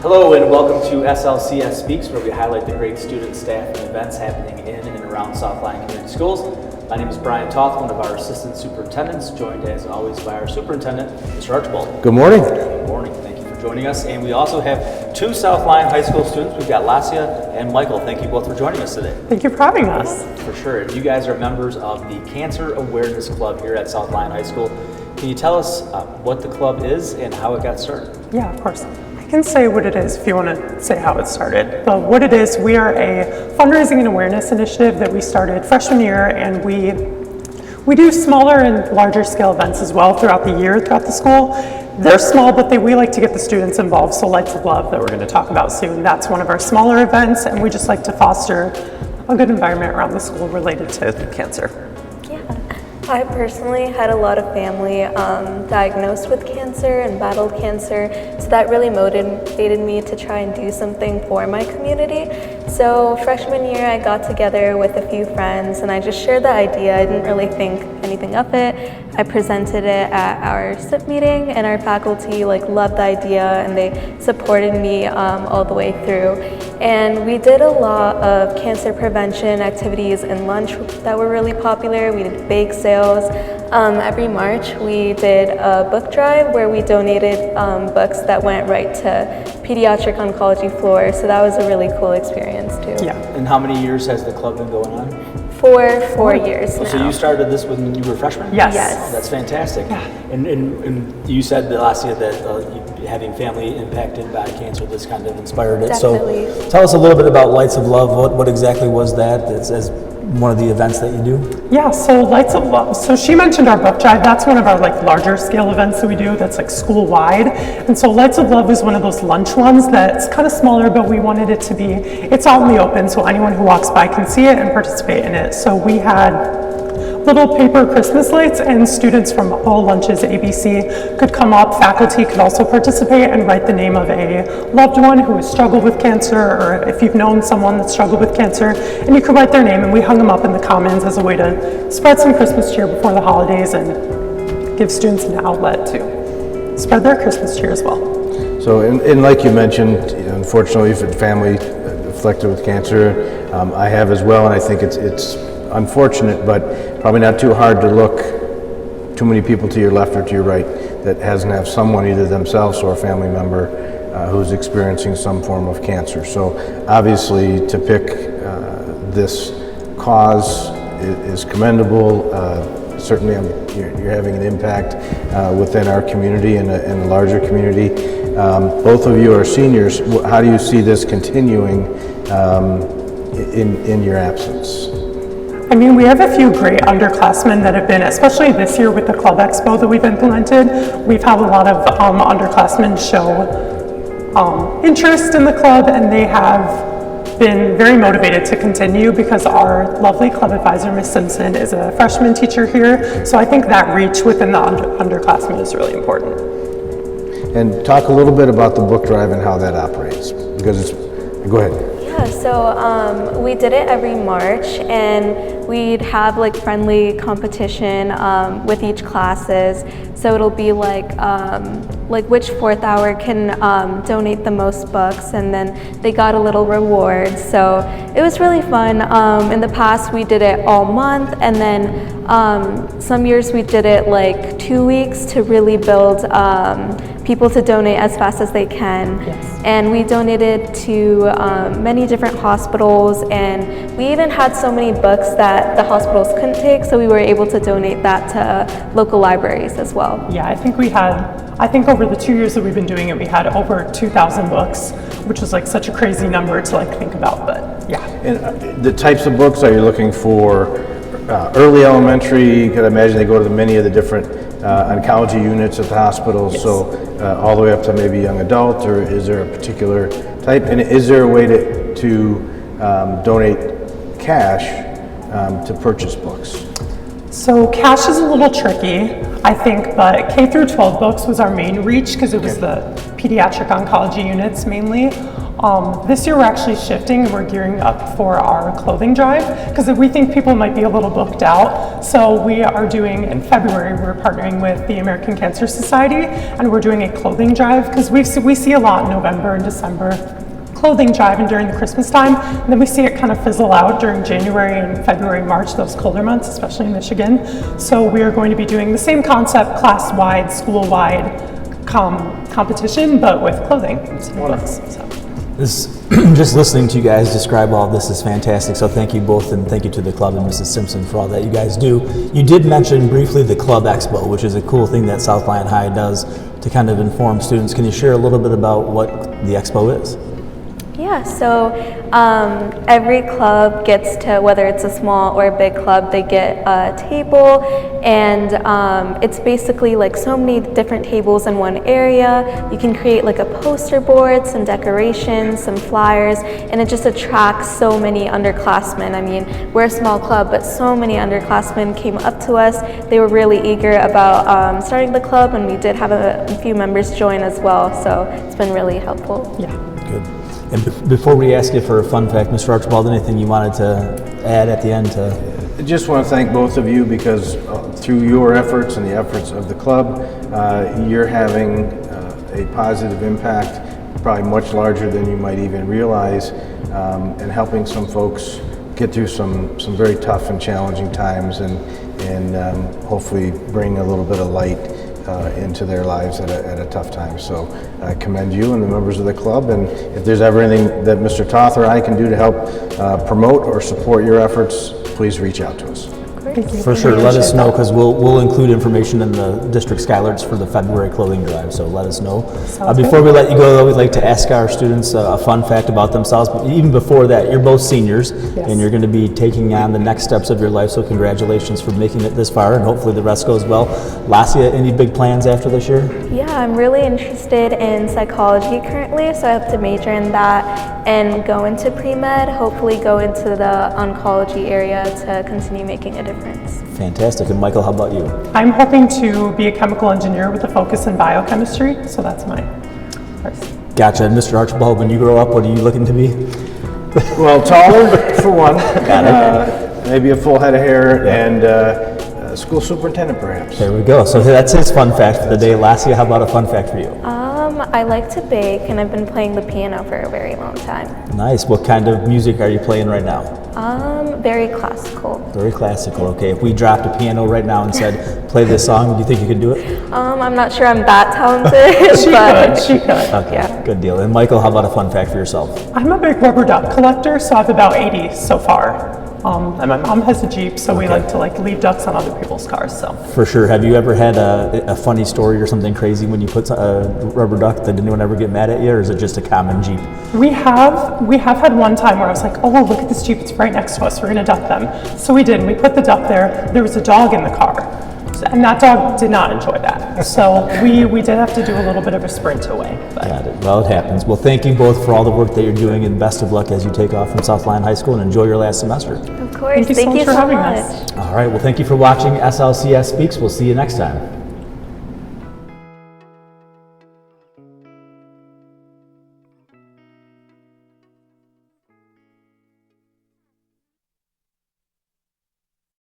Hello and welcome to SLCS Speaks, where we highlight the great student, staff, and events happening in and around South Lyon Community Schools. My name is Brian Toth, one of our assistant superintendents, joined as always by our superintendent, Mr. Archibald. Good morning. Good morning. Thank you for joining us. And we also have two South Lyon High School students. We've got Lassia and Michael. Thank you both for joining us today. Thank you for having us. For sure. You guys are members of the Cancer Awareness Club here at South Lyon High School. Can you tell us what the club is and how it got started? Yeah, of course. I can say what it is if you want to say how it started. But what it is, we are a fundraising and awareness initiative that we started freshman year, and we do smaller and larger scale events as well throughout the year, throughout the school. They're small, but we like to get the students involved. So Lights of Love that we're going to talk about soon, that's one of our smaller events, and we just like to foster a good environment around the school related to cancer. I personally had a lot of family diagnosed with cancer and battled cancer, so that really motivated me to try and do something for my community. So freshman year I got together with a few friends and I just shared the idea. I didn't really think anything of it. I presented it at our SIP meeting and our faculty loved the idea and they supported me all the way through. And we did a lot of cancer prevention activities in lunch that were really popular. We did bake sales. Every March we did a book drive where we donated books that went right to pediatric oncology floor. So that was a really cool experience too. Yeah. And how many years has the club been going on? For 4 years now. So you started this when you were a freshman? Yes. Oh, that's fantastic. Yeah. And you said, Lassia, that having family impacted by cancer, this kind of inspired it. Definitely. So tell us a little bit about Lights of Love. What exactly was that as one of the events that you do? Yeah, so Lights of Love. So she mentioned our book drive. That's one of our larger scale events that we do that's school wide. And so Lights of Love is one of those lunch ones that's kind of smaller, but we wanted it to be, it's out in the open so anyone who walks by can see it and participate in it. So we had little paper Christmas lights and students from all lunches ABC could come up. Faculty could also participate and write the name of a loved one who has struggled with cancer, or if you've known someone that struggled with cancer, and you could write their name, and we hung them up in the commons as a way to spread some Christmas cheer before the holidays and give students an outlet to spread their Christmas cheer as well. So, and like you mentioned, unfortunately, you've had family afflicted with cancer. I have as well, and I think it's unfortunate, but probably not too hard to look too many people to your left or to your right that hasn't have someone, either themselves or a family member, who's experiencing some form of cancer. So obviously to pick this cause is commendable. Certainly you're having an impact within our community and a larger community. Both of you are seniors. How do you see this continuing in your absence? I mean, we have a few great underclassmen that have been, especially this year with the Club Expo that we've implemented, we've had a lot of underclassmen show interest in the club, and they have been very motivated to continue because our lovely club advisor, Ms. Simpson, is a freshman teacher here. So I think that reach within the underclassmen is really important. And talk a little bit about the book drive and how that operates, because go ahead. Yeah, so we did it every March, and we'd have friendly competition with each classes. So it'll be which fourth hour can donate the most books, and then they got a little reward. So it was really fun. In the past we did it all month, and then some years we did it 2 weeks to really build people to donate as fast as they can. Yes. And we donated to many different hospitals, and we even had so many books that the hospitals couldn't take, so we were able to donate that to local libraries as well. Yeah, I think over the 2 years that we've been doing it, we had over 2,000 books, which was such a crazy number to think about, but yeah. And the types of books, are you looking for early elementary? You can imagine they go to many of the different oncology units at the hospital, yes. So all the way up to maybe young adult, or is there a particular type? And is there a way to donate cash to purchase books? So cash is a little tricky, I think, but K through 12 books was our main reach because it was the pediatric oncology units mainly. This year we're actually shifting. We're gearing up for our clothing drive because we think people might be a little booked out. So we are doing, in February, we're partnering with the American Cancer Society, and we're doing a clothing drive because we see a lot in November and December clothing drive and during the Christmas time, and then we see it kind of fizzle out during January and February, March, those colder months, especially in Michigan. So we are going to be doing the same concept, class-wide, school-wide competition, but with clothing. So. Just listening to you guys describe all of this is fantastic, so thank you both, and thank you to the club and Mrs. Simpson for all that you guys do. You did mention briefly the Club Expo, which is a cool thing that South Lyon High does to kind of inform students. Can you share a little bit about what the expo is? Yeah, so every club gets to, whether it's a small or a big club, they get a table, and it's basically like so many different tables in one area. You can create like a poster board, some decorations, some flyers, and it just attracts so many underclassmen. I mean, we're a small club, but so many underclassmen came up to us. They were really eager about starting the club, and we did have a few members join as well, so it's been really helpful. Yeah. Good. And before we ask you for a fun fact, Mr. Archibald, anything you wanted to add at the end? I just want to thank both of you because through your efforts and the efforts of the club, you're having a positive impact, probably much larger than you might even realize, and helping some folks get through some very tough and challenging times, and hopefully bring a little bit of light into their lives at a tough time. So I commend you and the members of the club, and if there's ever anything that Mr. Toth or I can do to help promote or support your efforts, please reach out to us. For sure, let us know, because we'll include information in the district skylarts for the February clothing drive, so let us know. Before we let you go, though, we'd like to ask our students a fun fact about themselves, but even before that, you're both seniors, and you're going to be taking on the next steps of your life, so congratulations for making it this far, and hopefully the rest goes well. Lasia, any big plans after this year? Yeah, I'm really interested in psychology currently, so I hope to major in that and go into pre-med, hopefully go into the oncology area to continue making a difference. Fantastic. And Michael, how about you? I'm hoping to be a chemical engineer with a focus in biochemistry, so that's my first. Gotcha. And Mr. Archibald, when you grow up, what are you looking to be? Well, taller for one, maybe a full head of hair, and school superintendent perhaps. There we go. So that's his fun fact for the day. Lasia, how about a fun fact for you? I like to bake, and I've been playing the piano for a very long time. Nice. What kind of music are you playing right now? Very classical. Very classical. Okay. If we dropped a piano right now and said, play this song, do you think you could do it? I'm not sure I'm that talented, She could. Okay. Yeah. Good deal. And Michael, how about a fun fact for yourself? I'm a big rubber duck collector, so I have about 80 so far. And my mom has a Jeep, so we like to leave ducks on other people's cars. So for sure. Have you ever had a funny story or something crazy when you put a rubber duck? Did anyone ever get mad at you, or is it just a common Jeep? We have had one time where I was like, oh, look at this Jeep, it's right next to us, we're gonna duck them. So we did, we put the duck there. There was a dog in the car, and that dog did not enjoy that. So we did have to do a little bit of a sprint away. But. Got it. Well, it happens. Well, thank you both for all the work that you're doing, and best of luck as you take off from South Lyon High School, and enjoy your last semester. Of course. Thank you so much for having us. All right. Well, thank you for watching SLCS Speaks. We'll see you next time.